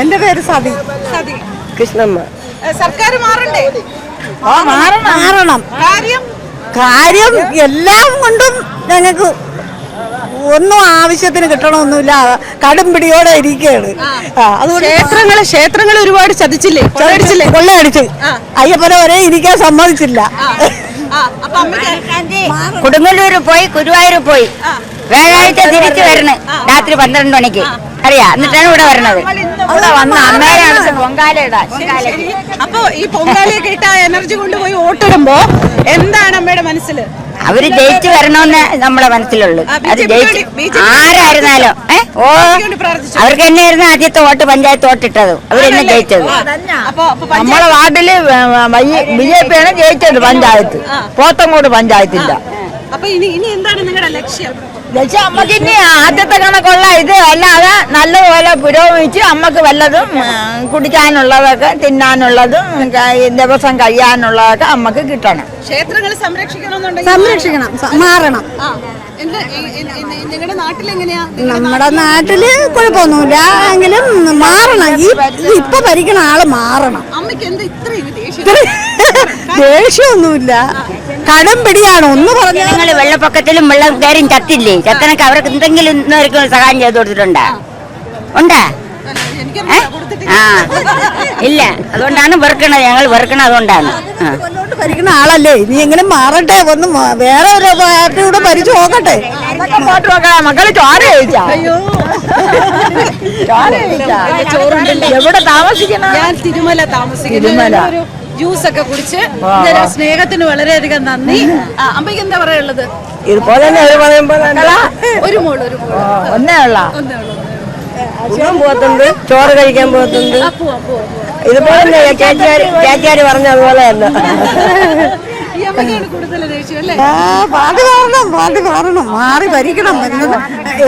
എന്റെ പേര് സതി. കൃഷ്ണമ്മ. സർക്കാർ മാറണ്ടേ? മാറണം. കാര്യം എല്ലാം കൊണ്ടും ഞങ്ങൾക്ക് ഒന്നും ആവശ്യത്തിന് കിട്ടണമൊന്നുമില്ല. കടുംപിടിയോടെ ഇരിക്കുകയാണ്. ക്ഷേത്രങ്ങൾ ഒരുപാട് ചതിച്ചില്ലേ, കൊള്ളയടിച്ച് അയ്യപ്പനെ വരെ ഇരിക്കാൻ സമ്മതിച്ചില്ല. കൊടുങ്ങല്ലൂർ പോയി, ഗുരുവായൂർ പോയി, വ്യാഴാഴ്ച തിരിച്ചു വരണം രാത്രി 12 മണിക്ക്. അറിയാ, എന്നിട്ടാണ് ഇവിടെ വരണത്. ഇവിടെ വന്ന് അന്നേരമാണ് പൊങ്കാല ഇടാൻ. അപ്പൊ ഈ പൊങ്കാലയൊക്കെ ഇട്ട എനർജി കൊണ്ടുപോയി വോട്ടിടുമ്പോ എന്താണ് അമ്മയുടെ മനസ്സില്? അവര് ജയിച്ചു വരണമെന്ന് നമ്മളെ മനസ്സിലുള്ളു. അത് ജയിച്ചു ആരായിരുന്നാലും അവർക്ക് തന്നെയായിരുന്നു ആദ്യത്തെ വോട്ട്, പഞ്ചായത്ത് വോട്ടിട്ടത്. അവരെന്നെ ജയിച്ചത്. നമ്മളെ വാർഡില് BJP ആണ് ജയിച്ചത്. പഞ്ചായത്ത് പോത്തങ്കോട് പഞ്ചായത്തില്ല. അപ്പൊ ഇനി എന്താണ് നിങ്ങളുടെ ലക്ഷ്യം? അമ്മക്ക് ഇനി ആദ്യത്തെ കണക്കുള്ള ഇത് അല്ലാതെ നല്ലപോലെ പുരോഗമിച്ച് അമ്മക്ക് വല്ലതും കുടിക്കാനുള്ളതൊക്കെ, തിന്നാനുള്ളതും, ദിവസം കഴിയാനുള്ളതൊക്കെ അമ്മക്ക് കിട്ടണം. ക്ഷേത്രങ്ങൾ സംരക്ഷിക്കണം, മാറണം. നിങ്ങളുടെ നാട്ടിലെങ്ങനെയാ? നമ്മുടെ നാട്ടില് കുഴപ്പമൊന്നുമില്ല, എങ്കിലും മാറണം. ഇപ്പൊ ഭരിക്കണ ആള് മാറണം. അമ്മയ്ക്ക് എന്താ ഇത്രയും ദേഷ്യമൊന്നുമില്ല, കടംപിടിയാണ്. ഒന്ന് പറഞ്ഞു, ഞങ്ങള് വെള്ളപ്പൊക്കത്തിലും വെള്ളം കയറി ചത്തില്ലേ, ചത്തനൊക്കെ അവർക്ക് എന്തെങ്കിലും ഇന്നവർക്ക് സഹായം ചെയ്ത് കൊടുത്തിട്ടുണ്ടാ? ഉണ്ടാ? ഇല്ല. അതുകൊണ്ടാണ് വെറുക്കണത്. ഞങ്ങൾ വെറുക്കണത് അതുകൊണ്ടാണ്. ഭരിക്കുന്ന ആളല്ലേ, ഇനി എങ്ങനെ മാറട്ടെ. ഒന്ന് വേറെ ഒരു പാർട്ടിയൂടെ ഭരിച്ചു നോക്കട്ടെ. മക്കള് ചോര കഴിച്ചാ? എവിടെ താമസിക്കണം? ഞാൻ തിരുമല താമസിക്കുന്നു. ജ്യൂസ് ഒക്കെ കുടിച്ച് സ്നേഹത്തിന് വളരെയധികം നന്ദി. അമ്മയ്ക്ക് എന്താ പറയാനുള്ളത്? ഇതുപോലെ ഒരു മോള് ഒന്നേ ഉള്ള പോകത്തുണ്ട്, ചോറ് കഴിക്കാൻ പോകത്തുണ്ട്. ഇതുപോലെ ചേച്ചിയാര് പറഞ്ഞ അതുപോലെ തന്നെ. പാട്ട് മാറണം, മാറി ഭരിക്കണം.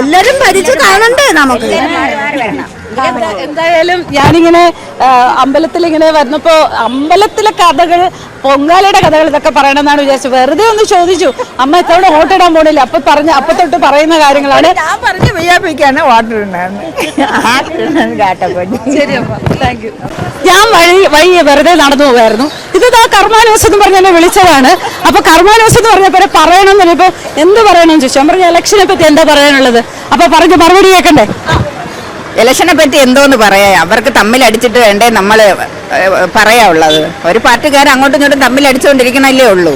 എല്ലാരും ഭരിച്ച് കാണണ്ടേ നമുക്ക്? എന്തായാലും ഞാനിങ്ങനെ അമ്പലത്തിൽ ഇങ്ങനെ വന്നപ്പോ അമ്പലത്തിലെ കഥകൾ, പൊങ്കാലയുടെ കഥകൾ ഇതൊക്കെ പറയണമെന്നാണ് വിചാരിച്ചത്. വെറുതെ ഒന്ന് ചോദിച്ചു, അമ്മ എത്തവണ വോട്ടിടാൻ പോണില്ല. അപ്പൊ തൊട്ട് പറയുന്ന കാര്യങ്ങളാണ്. ഞാൻ പറഞ്ഞ വിജയിപ്പിക്കാണ് വോട്ടിടുന്നത്. ശരി അമ്മ, താങ്ക് യു. ഞാൻ വഴി വെറുതെ നടന്നു പോകായിരുന്നു. ഇത് കർമാനോസ് എന്ന് പറഞ്ഞ വിളിച്ചതാണ്. അപ്പൊ കർമാനോസ് എന്ന് പറഞ്ഞപ്പോ പറയണമെന്ന് ഇപ്പൊ എന്ത് പറയണമെന്ന് ചോദിച്ചു. ഞാൻ പറഞ്ഞ ഇലക്ഷനെ പറ്റി എന്താ പറയാനുള്ളത്? അപ്പൊ പറഞ്ഞ മറുപടി കേൾക്കണ്ടേ? ഇലക്ഷനെ പറ്റി എന്തോന്ന് പറയാ, അവർക്ക് തമ്മിലടിച്ചിട്ട് വേണ്ടേ നമ്മള് പറയാനുള്ളത്. ഒരു പാർട്ടിക്കാർ അങ്ങോട്ടും ഇങ്ങോട്ടും തമ്മിലടിച്ചുകൊണ്ടിരിക്കണല്ലേ ഉള്ളൂ.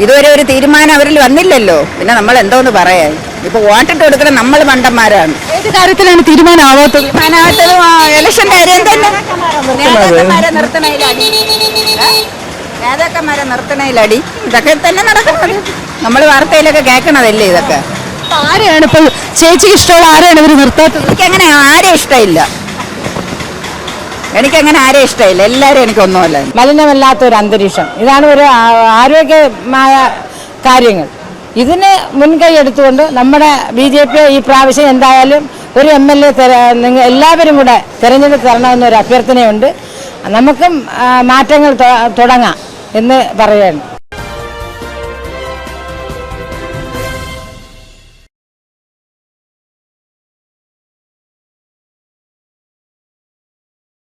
ഇതുവരെ ഒരു തീരുമാനം അവരിൽ വന്നില്ലല്ലോ. പിന്നെ നമ്മൾ എന്തോന്ന് പറയാ? ഇപ്പൊ വോട്ടിട്ട് കൊടുക്കണം നമ്മൾ മണ്ടന്മാരാണ്. ഏത് കാര്യത്തിലാണ് തീരുമാനമാവാത്തത്? ഇലക്ഷന്റെ കാര്യം തന്നെ. നേതാക്കന്മാരെ നിർത്തണയിലടി ഇതൊക്കെ തന്നെ നടക്കുന്നത്. നമ്മൾ വാർത്തയിലൊക്കെ കേൾക്കണതല്ലേ ഇതൊക്കെ. ആരെയാണ് ഇപ്പൊ ചേച്ചിക്ക് ഇഷ്ടമുള്ള ആരെയാണ് ഇവര് നിർത്താത്തത്? എനിക്കങ്ങനെ ആരെയും ഇഷ്ടമില്ല. എല്ലാവരും എനിക്കൊന്നുമല്ല. മലിനമല്ലാത്തൊരു അന്തരീക്ഷം, ഇതാണ് ഒരു ആരോഗ്യമായ കാര്യങ്ങൾ. ഇതിന് മുൻകൈ എടുത്തുകൊണ്ട് നമ്മുടെ BJP ഈ പ്രാവശ്യം എന്തായാലും ഒരു MLA എല്ലാവരും കൂടെ തിരഞ്ഞെടുത്ത് തരണമെന്നൊരു അഭ്യർത്ഥനയുണ്ട്. നമുക്കും മാറ്റങ്ങൾ തുടങ്ങാം എന്ന് പറയുകയാണ്.